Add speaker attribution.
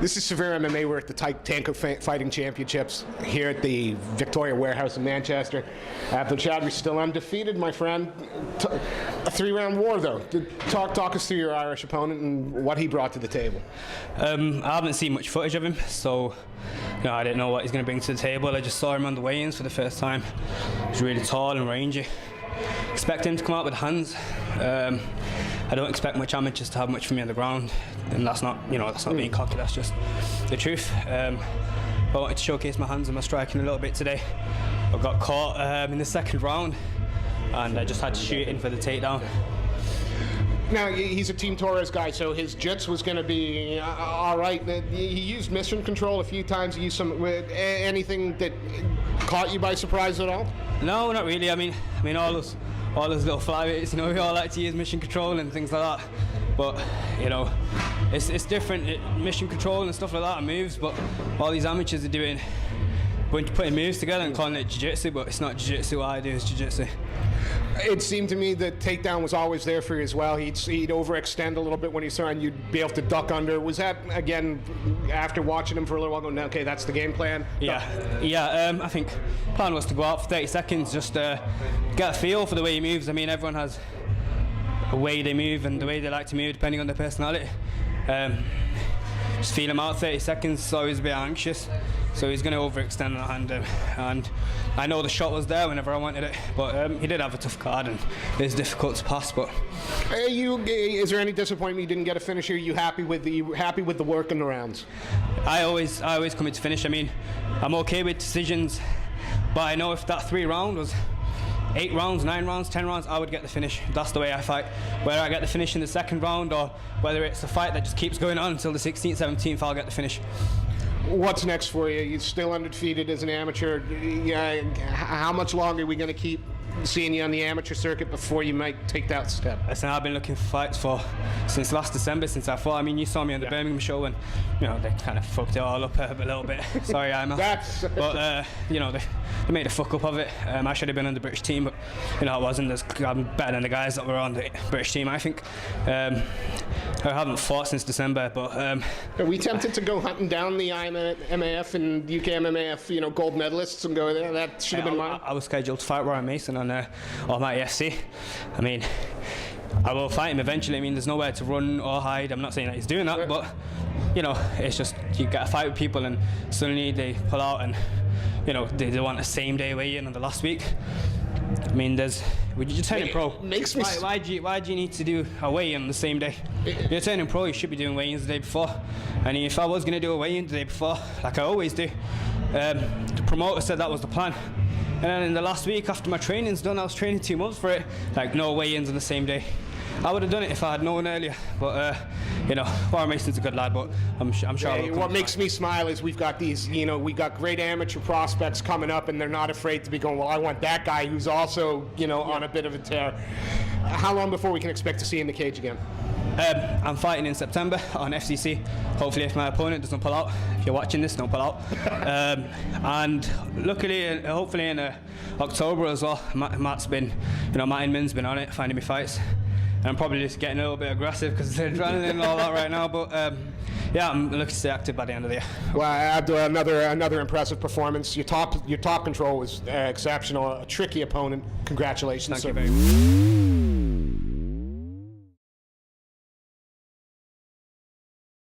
Speaker 1: This is Severe MMA. We're at the Tanko Fighting Championships here at the Victoria Warehouse in Manchester. Abdul Chowdhury still undefeated, my friend. A three-round war, though. Talk us through your Irish opponent and what he brought to the table.
Speaker 2: I haven't seen much footage of him, so I didn't know what he's going to bring to the table. I just saw him on the weigh-ins for the first time. He's really tall and rangy. Expect him to come out with hands. I don't expect much amateurs to have much for me on the ground, and that's not, that's not being cocky. That's just the truth. I wanted to showcase my hands and my striking a little bit today. I got caught in the second round, and I just had to shoot in for the takedown.
Speaker 1: Now, he's a Team Torres guy, so his jits was going to be all right. He used mission control a few times. He used anything that caught you by surprise at all?
Speaker 2: No, not really. I mean, all those little flyweights, we all like to use mission control and things like that. But it's different. Mission control and stuff like that, and moves. But all these amateurs are doing, putting moves together and calling it jiu-jitsu, but it's not jiu-jitsu. What I do is jiu-jitsu.
Speaker 1: It seemed to me that takedown was always there for you as well. He'd overextend a little bit when he saw, and you'd be able to duck under. Was that, again, after watching him for a little while, going, okay, that's the game plan?
Speaker 2: Yeah. I think the plan was to go out for 30 seconds, just get a feel for the way he moves. I mean, everyone has a way they move and the way they like to move, depending on their personality. Just feel him out 30 seconds, so he's a bit anxious. So he's going to overextend that hand, and I know the shot was there whenever I wanted it, but he did have a tough card and it's difficult to pass. But
Speaker 1: is there any disappointment you didn't get a finish here? You happy with the work in the rounds?
Speaker 2: I always come in to finish. I mean, I'm okay with decisions, but I know if that 3 round was 8 rounds, 9 rounds, 10 rounds, I would get the finish. That's the way I fight. Whether I get the finish in the second round or whether it's a fight that just keeps going on until the 16th, 17th, I'll get the finish.
Speaker 1: What's next for you? You're still undefeated as an amateur. How much longer are we going to keep seeing you on the amateur circuit before you might take that step?
Speaker 2: Listen, I've been looking for fights since last December, since I fought. I mean, you saw me on the Birmingham show, and they kind of fucked it all up a little bit. Sorry, I'm but they made a fuck up of it. I should have been on the British team, but I wasn't. I'm better than the guys that were on the British team, I think. I haven't fought since December, but
Speaker 1: are we tempted to go hunting down the IMMAF and UK MMAF, gold medalists and go there? That should have been mine.
Speaker 2: I was scheduled to fight Ryan Mason on Almighty FC. I mean, I will fight him eventually. I mean, there's nowhere to run or hide. I'm not saying that he's doing that, but it's just you get a fight with people and suddenly they pull out and they want a same day weigh-in on the last week. I mean, you're turning pro. Why do you need to do a weigh-in on the same day? You're turning pro, you should be doing weigh-ins the day before. And if I was going to do a weigh-in the day before, like I always do, the promoter said that was the plan. And then in the last week, after my training's done, I was training 2 months for it, like no weigh-ins on the same day. I would have done it if I had known earlier, but Warren Mason's a good lad, but I'm sure.
Speaker 1: What makes me smile is we've got these, we got great amateur prospects coming up, and they're not afraid to be going, well, I want that guy who's also, on a bit of a tear. How long before we can expect to see you in the cage again?
Speaker 2: I'm fighting in September on FCC. Hopefully, if my opponent doesn't pull out. If you're watching this, don't pull out. And luckily, hopefully in October as well. Matt Inman's been on it, finding me fights. And I'm probably just getting a little bit aggressive because they're trying and all that right now. But I'm looking to stay active by the end of the year.
Speaker 1: Well, Abdul, another impressive performance. Your top control was exceptional. A tricky opponent. Congratulations.
Speaker 2: Thank you very much.